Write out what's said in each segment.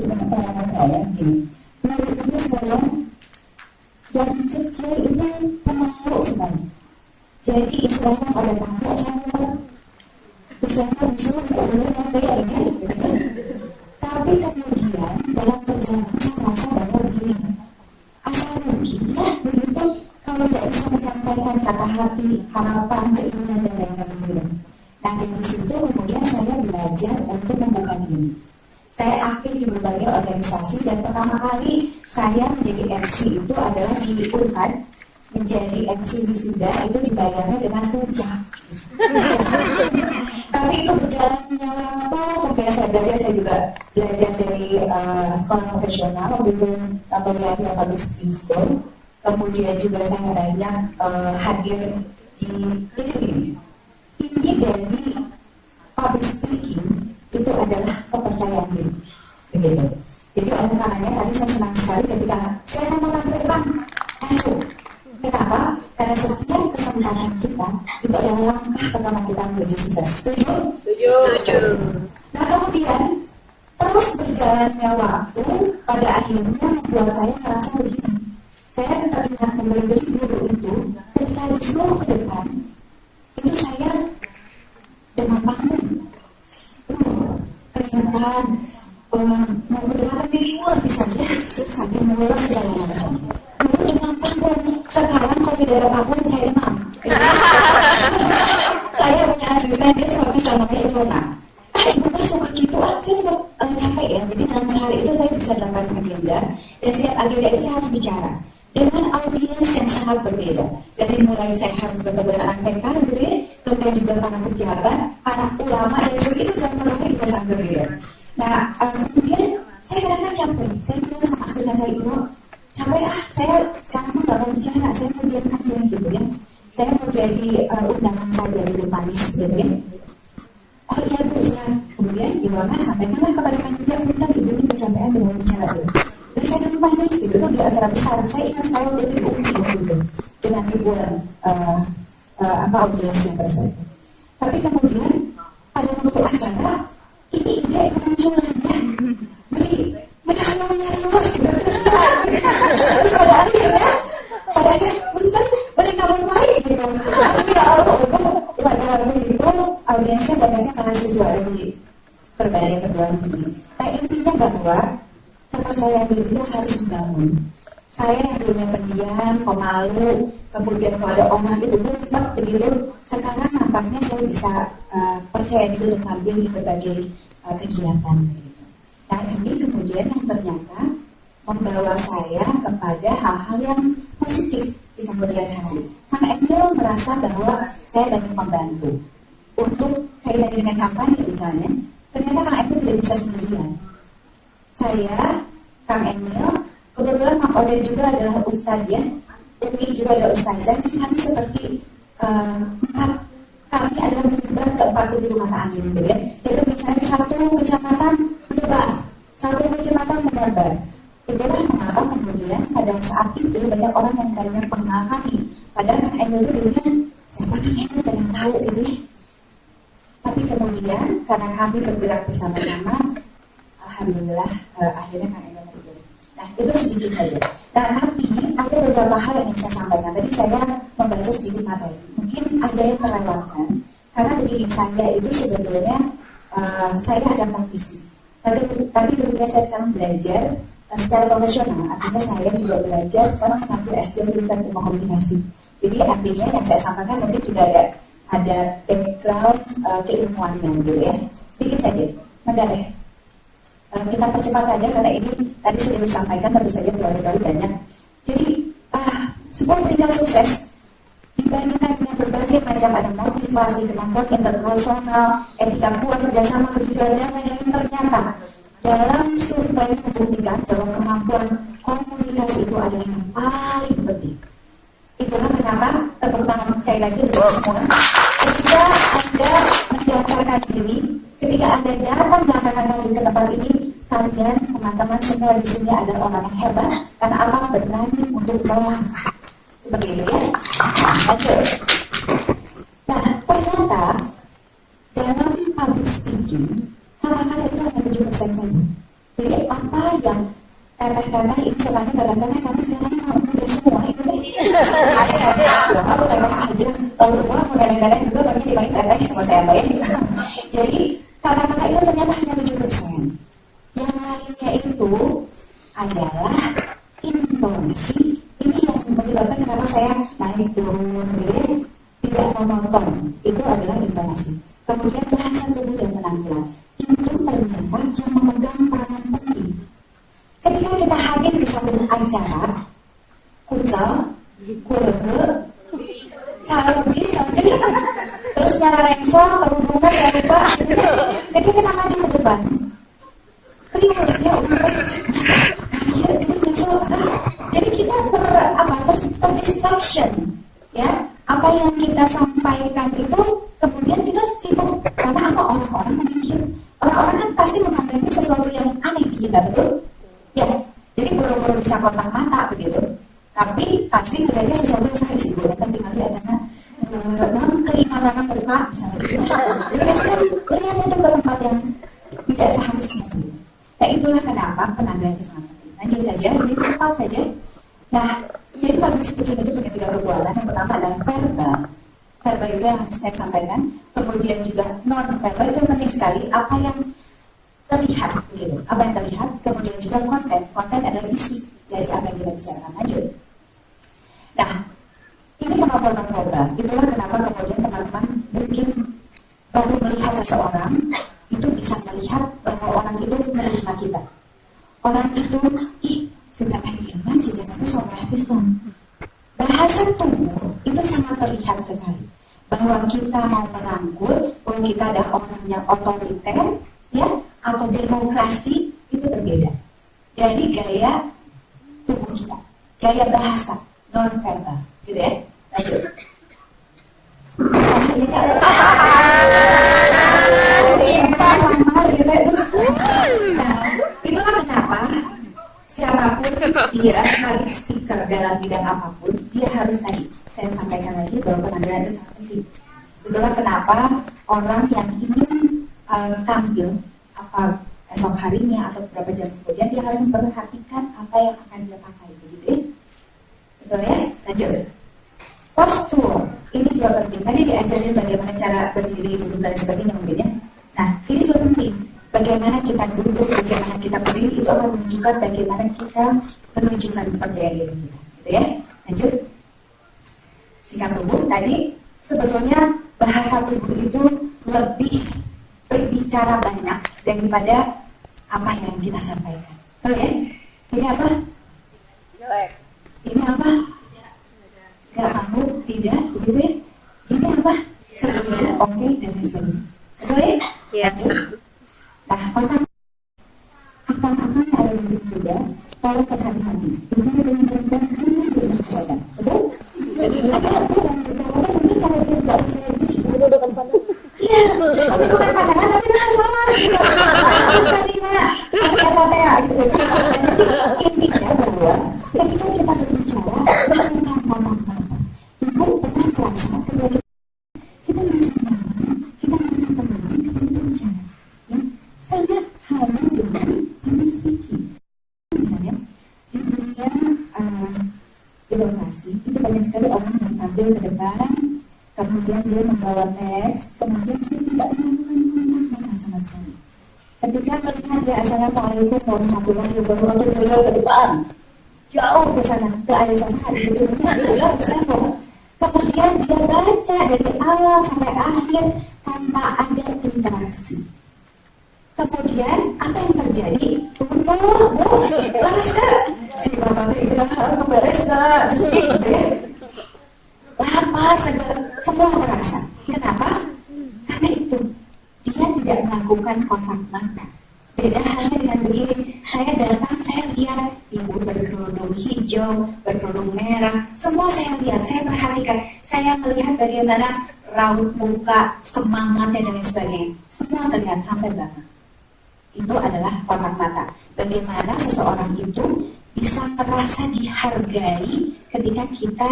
pengalaman saya gini. Dulu itu saya dari kecil itu pemalu sekali. Jadi istilahnya ada tamu saya misalnya disuruh boleh bayar ya, gitu. Tapi kemudian dalam perjalanan saya merasa bahwa begini, asal mungkin ya begitu kalau tidak bisa menyampaikan kata hati, harapan, keinginan dan lain-lain. Nah dari situ kemudian saya belajar untuk membuka diri. Saya aktif di berbagai organisasi dan pertama kali saya menjadi MC itu adalah di Unpad. Menjadi MC wisuda itu dibayarnya dengan rujak. Tapi itu berjalannya waktu kebiasaan dari saya juga belajar dari sekolah profesional waktu itu atau di public speaking school. Kemudian juga saya banyak hadir di TV. Inti dari public speaking itu adalah kepercayaan diri. Begitu. Jadi oleh karenanya tadi saya senang sekali ketika saya mau tampil depan. Kenapa? Karena setiap kesempatan kita itu adalah langkah pertama kita menuju sukses. Setuju? Setuju. Nah kemudian terus berjalannya waktu pada akhirnya membuat saya merasa begini. Saya teringat kembali jadi dulu itu ketika disuruh ke depan itu saya demam panggung. Keringatan, mau ke depan minggu misalnya sambil mulai segala macam. Dulu demam panggung. Sekarang kalau tidak ada apapun saya demam. Saya punya asisten dia suka bisa namanya Ilona. Ibu pas suka gitu, saya suka capek ya. Jadi dalam sehari itu saya bisa 8 agenda dan setiap agenda itu saya harus bicara dengan audiens yang sangat berbeda. Dari mulai saya harus bertemu dengan PK, kemudian juga para pejabat, para ulama dan begitu dalam satu hari juga sangat berbeda. Nah kemudian saya kadang-kadang capek. Saya bilang sama asisten saya itu capek saya sekarang nggak mau bicara, saya mau diam aja gitu ya. Saya mau jadi undangan saja di manis gitu ya. Oh iya Bu, kemudian Ilona sampaikanlah kepada panitia kita ibu ini kecapean dengan bicara dulu. Jadi saya dulu manis gitu, itu di acara besar. Saya ingat saya waktu itu gitu dengan ribuan audiens yang pada itu. Tapi kemudian pada waktu acara ini ide kemunculan ya. Mereka hanya nyarios gitu. Terus pada akhirnya punten mereka bermain gitu. Tapi ya Allah, pada waktu itu audiensnya banyaknya mahasiswa dari berbagai perguruan tinggi. Nah intinya bahwa kepercayaan diri itu harus dibangun. Saya yang dulunya pendiam, pemalu, kemudian kalau ada orang itu lupa begitu. Sekarang nampaknya saya bisa percaya diri untuk tampil di berbagai kegiatan. Nah ini kemudian yang ternyata membawa saya kepada hal-hal yang positif di kemudian hari. Kang Emil merasa bahwa saya banyak membantu untuk kaitan dengan kampanye misalnya. Ternyata Kang Emil tidak bisa sendirian. Saya, Kang Emil, kebetulan Mak Oden juga adalah ustadz ya, Umi juga adalah ustazah. Jadi kami seperti kami adalah menyebar ke 4 penjuru mata angin gitu ya. Jadi misalnya satu kecamatan menyebar, satu kecamatan menyebar. Itulah mengapa kemudian pada saat itu banyak orang yang banyak mengenal kami. Padahal Kang Emil itu dulunya siapa Kang Emil yang tahu gitu ya. Tapi kemudian karena kami bergerak bersama-sama, alhamdulillah akhirnya Kang Emil terpilih. Nah itu sedikit saja. Nah tapi ada beberapa hal yang ingin saya sampaikan. Tadi saya membaca sedikit materi. Mungkin ada yang terlewatkan karena begini, saya itu sebetulnya saya ada praktisi. Tapi kemudian saya sekarang belajar secara profesional, artinya saya juga belajar sekarang mengambil S2 jurusan ilmu komunikasi. Jadi artinya yang saya sampaikan mungkin juga ada background keilmuannya gitu ya. Sedikit saja, enggak deh. Kita percepat saja karena ini tadi sudah disampaikan, tentu saja terlalu banyak. Jadi sebuah peringkat sukses dibandingkan dengan berbagai macam ada motivasi, kemampuan interpersonal, etika kuat, kerjasama, kejujuran dan lain-lain. Ternyata dalam survei membuktikan bahwa kemampuan komunikasi itu adalah yang paling penting. Itulah kenapa tepuk tangan sekali lagi untuk semua. Ketika Anda mendaftarkan diri, ketika Anda datang belakangan kali ke tempat ini, kalian teman-teman semua di sini adalah orang yang hebat karena apa? Berani untuk melangkah. Seperti itu ya. Oke. Nah, ternyata dalam public speaking kata-kata itu hanya 7% saja. Jadi apa Teteh ini soalnya kadang-kadang karena mau udah semua itu deh. Aku kadang aja kalau tua mau kadang-kadang juga bagi dibagi teteh sama saya bayar. Jadi kata-kata itu ternyata hanya 7%. Yang lainnya itu adalah intonasi. Ini yang menyebabkan kenapa saya naik turun gitu, tidak monoton. Itu adalah intonasi. Kemudian bahasa tubuh dan penampilan. Itu ternyata yang memegang peranan penting. Ketika kita hadir di satu acara, kucel, kurege, salubi, terus secara rengsol, kerudungan, saya lupa. Ketika kita maju ke depan, jadi kita terdistraction, ya. Apa yang kita sampaikan itu kemudian kita sibuk karena apa orang-orang memikir, orang-orang kan pasti memandangnya sesuatu yang aneh di kita, betul? Ya, jadi buru-buru bisa kontak mata begitu, tapi pasti melihatnya sesuatu yang saya sibuk kan tinggal lihat karena keimanan terbuka misalnya gitu. Jadi pasti kan lihat itu ke tempat yang tidak seharusnya. Nah itulah kenapa penanda itu sangat penting. Lanjut saja, ini cepat saja. Nah, jadi kalau speaking itu punya 3 kekuatan. Yang pertama adalah verbal. Verbal itu yang saya sampaikan. Kemudian juga non-verbal itu penting sekali. Apa yang terlihat, begitu. Apa yang terlihat. Kemudian juga konten. Konten adalah isi dari apa yang kita bicarakan. Lanjut. Nah, ini kemampuan non-verbal. Itulah kenapa kemudian teman-teman mungkin baru melihat seseorang itu bisa melihat bahwa orang itu menerima kita. Orang itu, sudah tadi mah jika nanti soleh pisan. Bahasa tubuh itu sangat terlihat sekali bahwa kita mau merangkul, bahwa kita ada orang yang otoriter, ya, atau demokrasi itu berbeda dari gaya tubuh kita, gaya bahasa non verbal, gitu ya. Lanjut. Nah, itulah kenapa siapapun dia public speaker dalam bidang apapun, dia harus tadi saya sampaikan lagi bahwa penampilan itu sangat penting. Itulah kenapa orang yang ingin tampil apa esok harinya atau beberapa jam kemudian dia harus memperhatikan apa yang akan dia pakai, begitu ya. Betul ya? Lanjut. Postur ini juga penting. Tadi diajarin bagaimana cara berdiri, duduk dan sebagainya mungkin ya. Nah, ini juga penting. Bagaimana kita duduk, bagaimana kita berdiri itu akan menunjukkan bagaimana kita menunjukkan kepercayaan diri kita, gitu ya. Lanjut. Sikap tubuh tadi sebetulnya bahasa tubuh itu lebih berbicara banyak daripada apa yang kita sampaikan. Betul ya? Ini apa? Jelek. Ini apa? Gak mau, tidak, begitu ya? Ini apa? Setuju, oke, dan sebagainya. Betul ya? Iya. Nah, kontak akan ada di situ juga. Kalau hati-hati, misalnya dengan perempuan jangan bersahabat, betul? Ada yang bersahabat mungkin kalau dia tidak percaya diri, dudukkan pandangan. Iya, dudukkan pandangan tapi tidak salah. Tadinya masih apa ya? Jadi intinya bahwa ketika kita berbicara dengan kontak mata, ibu pernah merasa ketika kita merasa nyaman, kita merasa tenang ketika kita bicara. Sangat hanya dengan public speaking. Misalnya di dunia demokrasi itu banyak sekali orang yang tampil ke depan, kemudian dia membawa teks, kemudian dia tidak melakukan kontak mata sama sekali. Ketika melihat dia assalamualaikum warahmatullahi wabarakatuh, beliau ke depan, jauh ke sana, ke ayat sana di dunia, kemudian dia baca dari awal sampai akhir tanpa ada interaksi. Kemudian apa yang terjadi? Rasa si bapak itu beres lapar, segala semua terasa. Kenapa? Karena itu dia tidak melakukan kontak mata. Beda halnya dengan begini, saya datang, saya lihat ibu berkerudung hijau, berkerudung merah, semua saya lihat, saya perhatikan, saya melihat bagaimana raut muka, semangatnya dan sebagainya, semua terlihat sampai belakang. Itu adalah kontak mata. Bagaimana seseorang itu bisa merasa dihargai ketika kita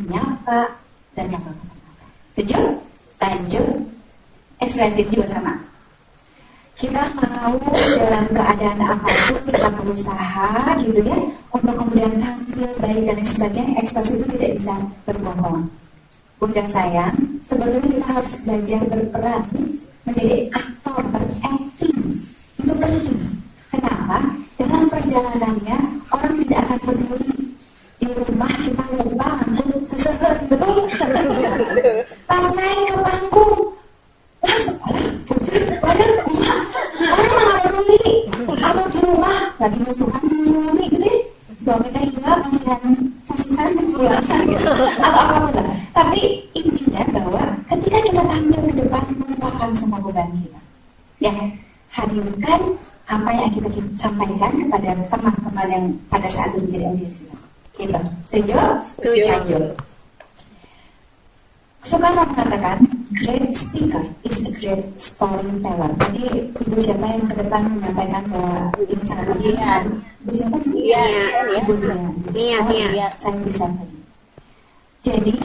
menyapa dan melakukan kontak mata. Setuju? Lanjut. Ekspresif juga sama. kita mau dalam keadaan apapun kita berusaha gitu ya untuk kemudian tampil baik dan lain sebagainya, ekspresi itu tidak bisa berbohong. Bunda sayang, sebetulnya kita harus belajar berperan menjadi aktor, berakting. Itu penting. Kenapa? Dalam perjalanannya orang tidak akan peduli. Di rumah kita lupa angkut seseger, betul? Pas naik ke panggung, langsung orang malah peduli. Atau di rumah lagi musuhan sama suami gitu ya. Suaminya hilang, kasihan saksikan gitu ya. Atau apa-apa lah. Tapi intinya bahwa ketika kita tampil ke depan, melupakan semua beban kita. Ya, hadirkan apa yang kita sampaikan kepada teman-teman yang pada saat itu menjadi audiens kita. Gitu. Setuju? Setuju. Soekarno mengatakan, great speaker is a great storyteller. Jadi ibu siapa yang ke depan menyampaikan bahwa ini sangat penting? Ibu siapa? Ibu Nia. Saya bisa tadi. Jadi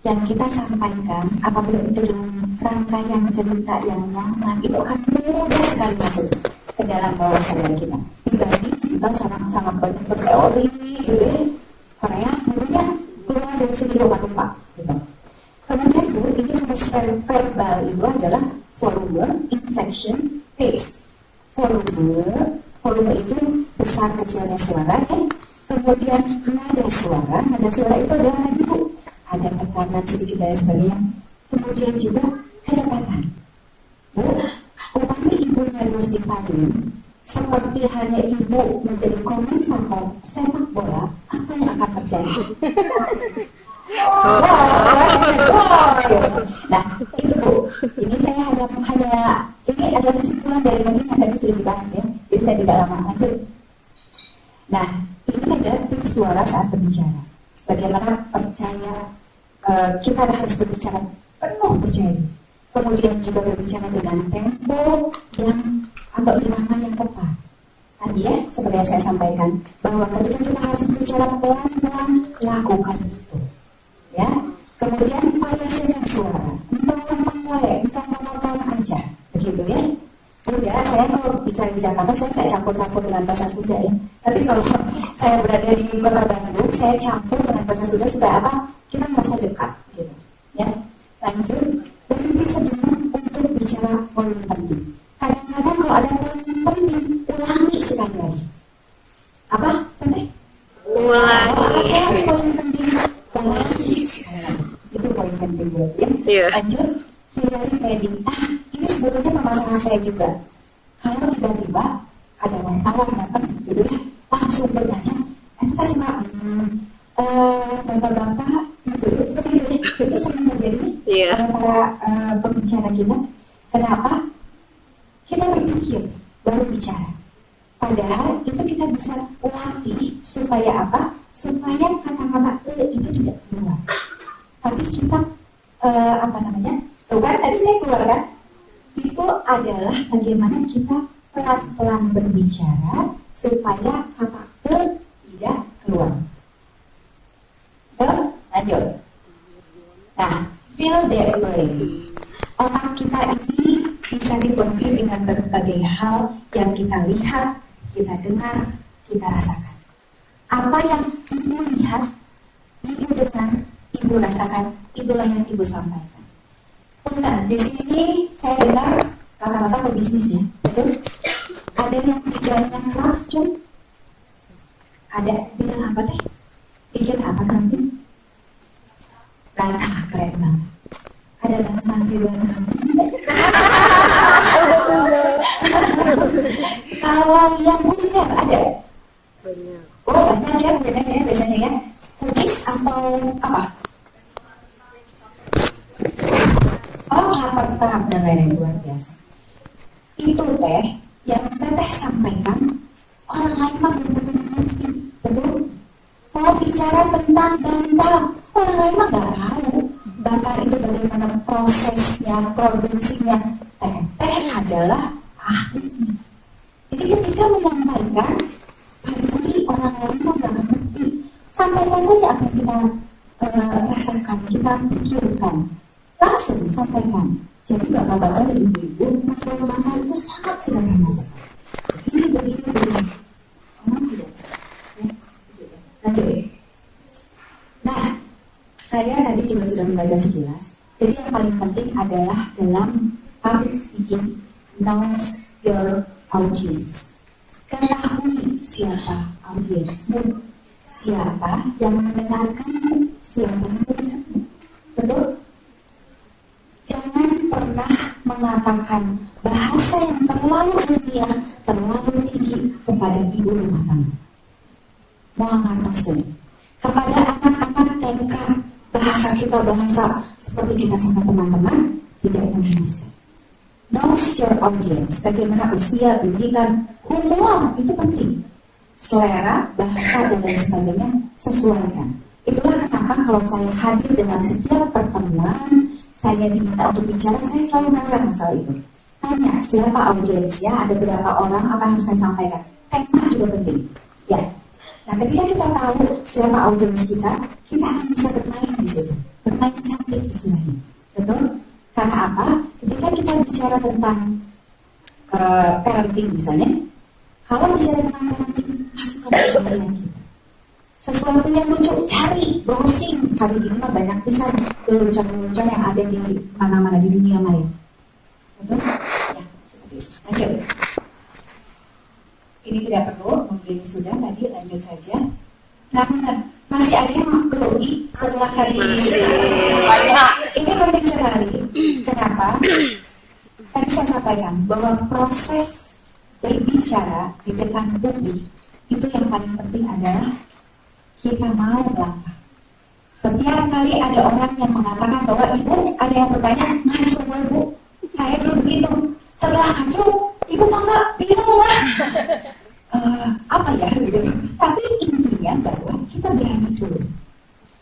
yang kita sampaikan apabila itu dalam rangkaian cerita yang nyaman, itu akan mudah sekali masuk ke dalam bawah sadar kita. Dibanding kita sangat banyak berteori gitu ya, Korea kemudian keluar dari segi lupa gitu. Kemudian Bu, ini proses verbal itu adalah volume, inflection, pace. Volume itu besar kecilnya suara ya. Kemudian nada suara itu adalah Bu, ada tekanan sedikit dan sebagainya. Kemudian juga kecepatan. Bu, upami ibunya Gusti Payung, seperti hanya ibu menjadi komentator sepak bola, apa yang akan terjadi? Nah, itu Bu. Ini saya hanya ini adalah kesimpulan dari mungkin yang tadi sudah dibahas ya. Jadi saya tidak lama lanjut. Nah, ini ada tips suara saat berbicara. Bagaimana percaya kita harus berbicara penuh percaya diri. Kemudian juga berbicara dengan tempo yang atau irama yang tepat. Tadi ya, seperti yang saya sampaikan, bahwa ketika kita harus berbicara pelan-pelan, lakukan itu. Ya, kemudian variasikan suara, entah aja, begitu ya. Udah, saya kalau bicara di Jakarta, saya nggak campur-campur dengan bahasa Sunda ya. Tapi kalau saya berada di kota Bandung, saya campur dengan bahasa Sunda supaya apa? Kita merasa dekat, gitu. Ya, lanjut. Berhenti sejenak untuk bicara poin penting. Kadang-kadang kalau ada poin penting, ulangi sekali lagi. Apa? Tante? Ulangi. Poin penting. Itu poin penting ya. Lanjut, hindari padding. Ini sebetulnya masalah saya juga. Kalau tiba-tiba ada wartawan datang, gitu ya, langsung bertanya, kita suka bapak-bapak, seperti itu ya, itu sering terjadi para pembicara kita. Kenapa? Kita berpikir baru bicara. Padahal itu kita bisa latih supaya apa? Supaya kata-kata itu tidak keluar. Tapi kita tuh kan tadi saya keluarkan itu adalah bagaimana kita pelan-pelan berbicara supaya kata tidak keluar. Lanjut. Nah, feel that way. Otak kita ini bisa dipenuhi dengan berbagai hal yang kita lihat, kita dengar, kita rasakan. Apa yang ibu lihat, ibu dengar, ibu rasakan, itulah yang ibu sampaikan. Punten, di sini saya dengar kata-kata pebisnis ya, betul? Ada yang bidangnya craft, cum? Ada bidang apa teh? Bikin apa nanti? Keren banget. Ada banget di luar Kalau yang kuliner ada? Banyak. Oh banyak ya kulinernya biasanya ya. Cookies atau apa? Oh kelapa dan lain-lain luar biasa. Itu teh yang teteh sampaikan orang lain mah belum tentu mengerti, betul? Mau bicara tentang bantal, orang lain mah nggak tahu. Bantal itu bagaimana prosesnya, produksinya. Teteh adalah ahlinya. Jadi ketika menyampaikan, barangkali orang lain mah nggak ngerti. Sampaikan saja apa yang kita rasakan, kita pikirkan. Langsung sampaikan. Jadi bapak-bapak dan ibu-ibu mental itu sangat sederhana sekali. Begini. Oh, tidak. Ya, lanjut ya. Nah, saya tadi juga sudah membaca sekilas. Jadi yang paling penting adalah dalam public speaking, know your audience. Ketahui siapa audiensmu, siapa yang mendengarkanmu, siapa yang melihatmu. Betul? Jangan pernah mengatakan bahasa yang terlalu ilmiah, terlalu tinggi kepada ibu rumah tangga. Muhammad Rasul. Kepada anak-anak TK, bahasa kita bahasa seperti kita sama teman-teman, tidak mungkin bisa. Know your audience, bagaimana usia, pendidikan, humor, itu penting. Selera, bahasa, dan lain sebagainya, sesuaikan. Itulah kenapa kalau saya hadir dalam setiap pertemuan, saya diminta untuk bicara, saya selalu menanggapi masalah itu. Tanya, siapa audiensnya, ada berapa orang, apa yang harus saya sampaikan. Tema juga penting. Ya. Nah, ketika kita tahu siapa audiens kita akan bisa bermain di situ. Bermain cantik istilahnya. Betul? Karena apa? Ketika kita bicara tentang parenting misalnya, kalau bicara tentang parenting, masukkan keseharian kita. Sesuatu yang lucu, cari, browsing. Hari ini mah banyak bisa lelucon-lelucon yang ada di mana-mana di dunia maya. Betul? Ya, seperti itu. Lanjut. Ini tidak perlu, mungkin sudah tadi, lanjut saja. Nah, masih ada yang grogi setelah tadi. Ini penting sekali. Kenapa? Tadi saya sampaikan bahwa proses berbicara di depan publik itu yang paling penting adalah kita mau melangkah. Setiap kali ada orang yang mengatakan bahwa ibu, ada yang bertanya, maju semua ibu, saya dulu begitu. Setelah maju, ibu mah nggak bingung lah. Apa ya gitu. Tapi intinya bahwa kita berani dulu.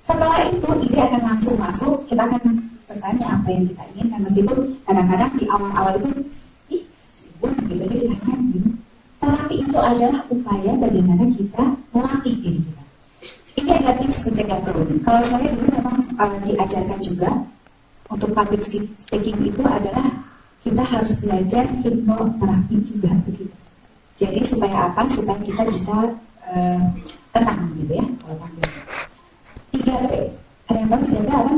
Setelah itu ide akan langsung masuk. Kita akan bertanya apa yang kita inginkan. Meskipun kadang-kadang di awal-awal itu si ibu gitu aja ditanya gitu. Tetapi itu adalah upaya bagaimana kita melatih diri kita. Ini adalah tips mencegah grogi. Kalau saya dulu memang diajarkan juga untuk public speaking itu adalah kita harus belajar hipnoterapi juga begitu. Jadi supaya apa? Supaya kita bisa tenang gitu ya. Kalau panggil 3P. Ada yang tahu 3P apa?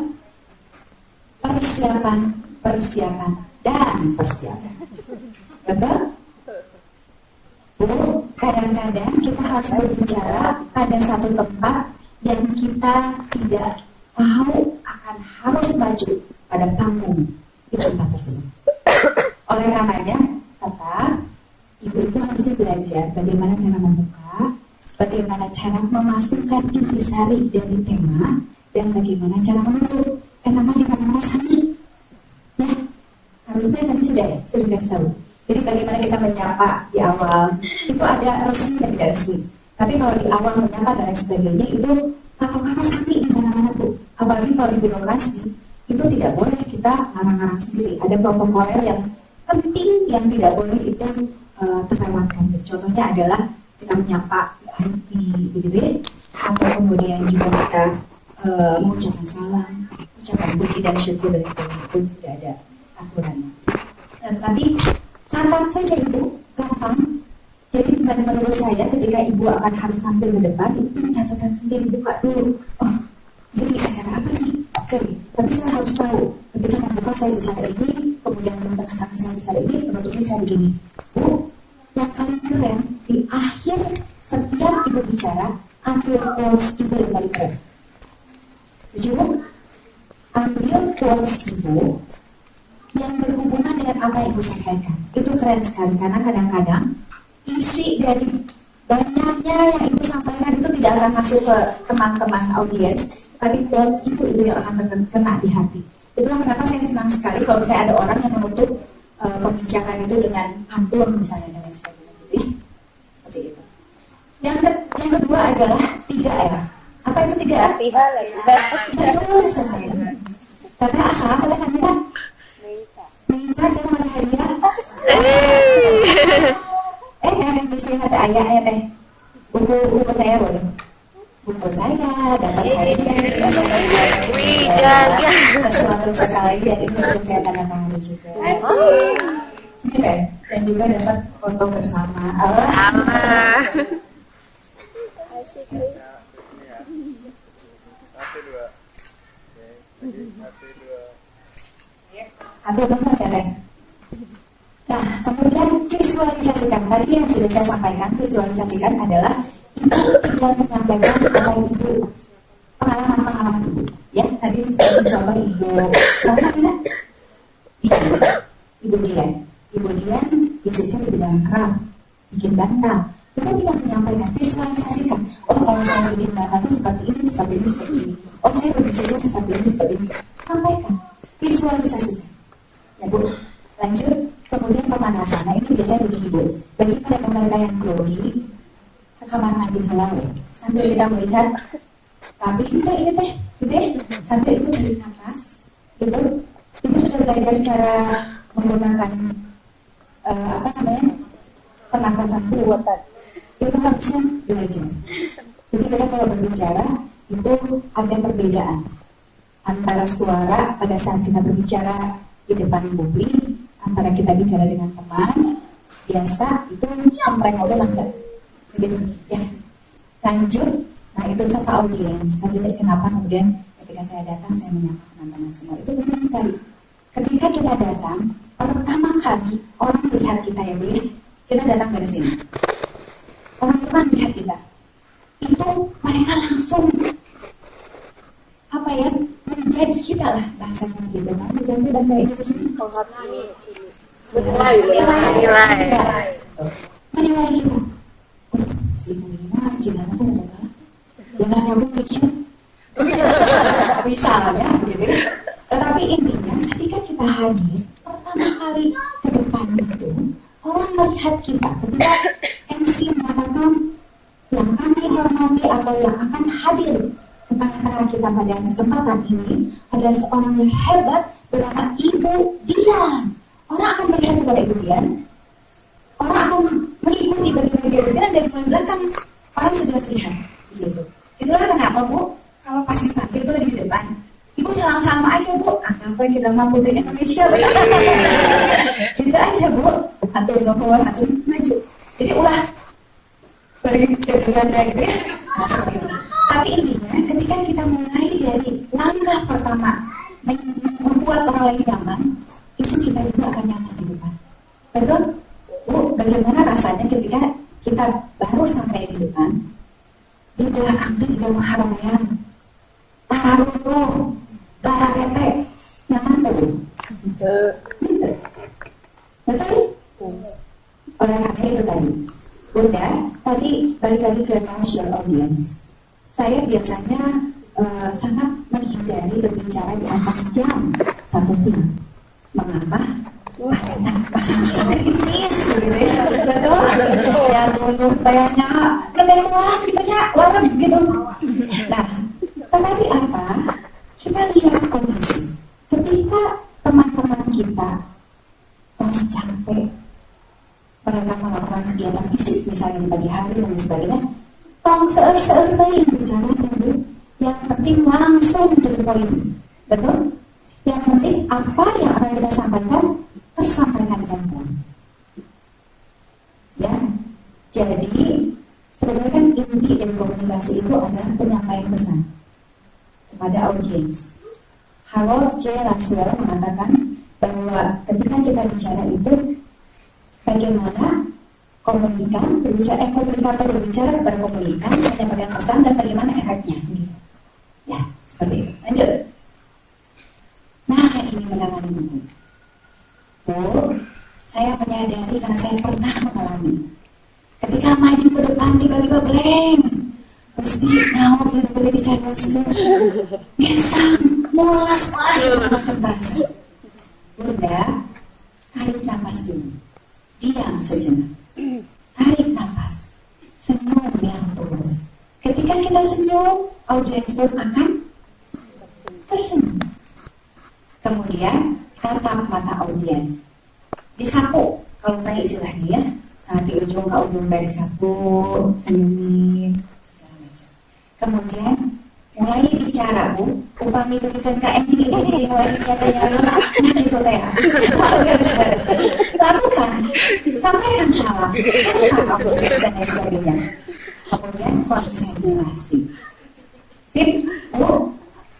Persiapan, persiapan, dan persiapan. Betul? Bu, kadang-kadang kita harus berbicara pada satu tempat yang kita tidak tahu akan harus maju pada panggung di tempat tersebut. Oleh karenanya, tetap ibu-ibu harus belajar bagaimana cara membuka, bagaimana cara memasukkan intisari dari tema, dan bagaimana cara menutup. Tema di mana-mana sami. Ya, harusnya tadi sudah dikasih tahu. Jadi bagaimana kita menyapa di awal, itu ada resmi dan tidak resmi. Tapi kalau di awal menyapa dan lain sebagainya, itu kata-kata sami di mana-mana Bu. Apalagi kalau di birokrasi, itu tidak boleh kita ngarang-ngarang sendiri. Ada protokol yang penting yang tidak boleh itu terlewatkan. Contohnya adalah kita menyapa di begitu ya, atau kemudian juga kita mengucapkan salam, ucapan puji dan syukur dan sebagainya, itu sudah ada aturannya. Tapi catat saja Ibu, gampang. Jadi menurut saya ketika Ibu akan harus tampil ke depan, itu catatan sendiri, buka dulu. Oh, ini acara apa nih? Oke, tapi saya harus tahu ketika membuka saya bicara ini, kemudian kata-kata saya bicara ini, penutupnya saya begini. Bu, yang paling keren di akhir setiap Ibu bicara, ambil quotes Ibu yang paling keren. Tujuh, ambil quotes Ibu yang berhubungan dengan apa yang Ibu sampaikan. Itu keren sekali, karena kadang-kadang isi dari banyaknya yang Ibu sampaikan itu tidak akan masuk ke teman-teman audiens, tapi quotes itu yang akan kena di hati. Itulah kenapa saya senang sekali kalau misalnya ada orang yang menutup pembicaraan itu dengan pantun misalnya dan lain sebagainya gitu ya. Seperti itu. Yang kedua adalah 3R. Apa itu 3R? Betul sekali. Karena asal apa kan kita? Minta saya mau hadiah. Yang bisa ada ayahnya teh. Buku saya boleh. Buku saya dapat hadiah. Sesuatu sekali dan itu sudah saya tanda tangan juga. Ini kan, dan juga dapat foto bersama. Asik. Ada benar kan? Nah, kemudian visualisasikan. Tadi yang sudah saya sampaikan, visualisasikan adalah ibu tinggal menyampaikan oleh ibu pengalaman-pengalaman ibu. Ya, tadi saya mencoba ibu. Sama tidak? Ibu Dian bisnisnya di bidang craft, bikin bantal. Ibu tidak menyampaikan, visualisasikan. Oh, kalau saya bikin bantal itu seperti ini, seperti ini, seperti ini. Oh, saya berbisnisnya seperti ini, seperti ini. Sampaikan, visualisasikan. Ya Bu, lanjut. Kemudian pemanasan. Nah ini biasanya begini Bu. Bagi mereka yang grogi, ke kamar mandi dulu sambil kita melihat. Tapi kita sambil ibu tarik nafas. Gitu. Ibu sudah belajar cara menggunakan pernapasan buatan. Ibu harusnya belajar. Jadi kita kalau berbicara itu ada perbedaan antara suara pada saat kita berbicara di depan publik, antara kita bicara dengan teman biasa itu cempreng atau enggak begitu ya. Lanjut, nah itu sama audiens. Tadi kenapa kemudian ketika saya datang saya menyapa teman-teman semua, itu benar sekali. Ketika kita datang pertama kali orang melihat kita ya Bu, kita datang dari sini, orang itu kan melihat kita, itu mereka langsung menjudge kita lah bahasanya gitu kan. Menjudge bahasa Indonesia menilai kita. Si Muna jangan apa enggak jangan nyambung mikir bisa ya gitu. Tetapi intinya ketika kita hadir pertama kali ke depan itu orang melihat kita ketika MC mengatakan yang kami hormati atau yang akan hadir ke tengah-tengah kita pada kesempatan ini adalah seorang yang hebat bernama Ibu Dian. Orang akan melihat kepada Ibu Dian, orang akan mengikuti bagaimana dia berjalan dari belakang, orang sudah melihat gitu. Itulah kenapa Bu, kalau pas dipanggil itu lagi di depan, Ibu salam-salam aja Bu, apa kita mampu di Indonesia gitu aja Bu, atur nomor, atur maju. Jadi ulah bagi kedengarannya gitu ya. Nah, seperti itu. Tapi intinya ketika kita mulai dari langkah pertama membuat orang lain nyaman, itu kita juga akan nyaman di depan. Betul? Bu, bagaimana rasanya ketika kita baru sampai di depan, di belakang itu juga mengharamkan taruh, bararete, nyaman tuh. Betul? Betul? Oleh karena itu tadi, Bunda, tadi balik lagi ke social audience. Saya biasanya sangat menghindari berbicara di atas jam 1 siang. Mengapa? Karena pasangan kritis, gitu ya. Betul? Ya dulu kayaknya lebih tua, gitu ya, warna gitu. Nah, tetapi apa? Kita lihat kondisi. Ketika teman-teman kita capek, mereka melakukan kegiatan fisik misalnya di pagi hari dan sebagainya, tong seer-seer yang bicara dulu, yang penting langsung to the point. Betul? Yang penting apa yang akan kita sampaikan tersampaikan dengan baik. Ya, jadi sebenarnya kan inti dari komunikasi itu adalah penyampaian pesan kepada audiens. Harold J. Laswell mengatakan bahwa ketika kita bicara itu bagaimana komunikator berbicara kepada komunikan, menyampaikan pesan dan bagaimana efeknya. Ya, seperti itu. Lanjut. Nah, ini menangani buku. Bu, saya menyadari karena saya pernah mengalami. Ketika maju ke depan tiba-tiba blank. Mesti nyawa tiba-tiba bicara biasa, mulas, macam bahasa. Bunda, tarik nafas dulu. Diam sejenak. Tarik nafas. Senyum yang tulus. Ketika kita senyum, audiens pun akan tersenyum. Kemudian tatap mata audiens. Disapu, kalau saya istilahnya ya. Nanti ujung ke ujung dari sapu, senyumin, segala macam. Kemudian mulai bicara Bu, upami berikan KMC ini jiwa katanya gitu teh. Lakukan, sampaikan salam, dan lain sebagainya. Kemudian konsentrasi. Sip, Bu,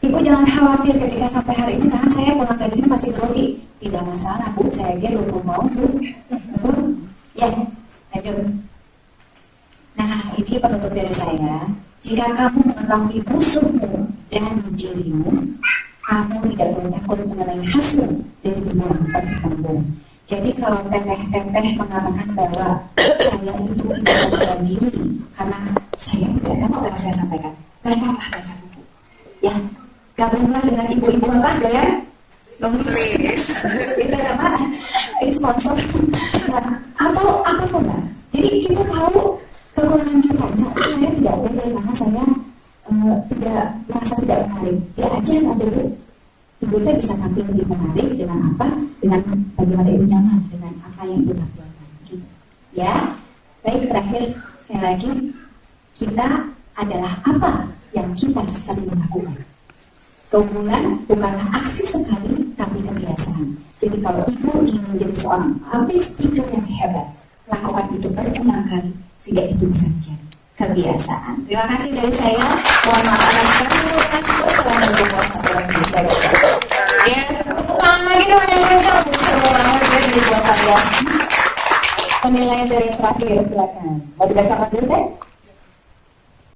Ibu jangan khawatir ketika sampai hari ini kan saya pulang dari sini masih grogi. Tidak masalah Bu, saya aja lupa mau Bu. Ya, lanjut. Nah, ini penutup dari saya. Jika kamu mengetahui musuhmu dan dirimu, kamu tidak perlu takut mengenai hasil dari tubuh kamu. Jadi kalau teteh-teteh mengatakan bahwa saya itu tidak percaya diri karena saya tidak tahu apa yang saya sampaikan, gampanglah baca buku. Ya, gabunglah dengan ibu-ibu apa ya? Kita apa? Sponsor. Atau apapun lah. Jadi kita tahu kekurangan kita. Misalnya saya tidak boleh karena saya tidak merasa tidak menarik. Ya aja dulu. Ibu teh bisa tampil lebih menarik dengan apa? Dengan bagaimana ibu nyaman dengan apa yang ibu tampilkan. Gitu. Ya. Baik, terakhir sekali lagi kita adalah apa yang kita sering lakukan. Keunggulan bukanlah aksi sekali, tapi kebiasaan. Jadi kalau ibu ingin menjadi seorang public speaker yang hebat, lakukan itu berulang kali sehingga itu bisa menjadi kebiasaan. Terima kasih dari saya. Mohon maaf atas kekurangan. Wassalamualaikum warahmatullahi wabarakatuh. Ya, tepuk tangan lagi dong yang kencang. Seru banget ya jadi buat kalian. Penilaian dari yang terakhir, silakan. Mau dibacakan dulu deh?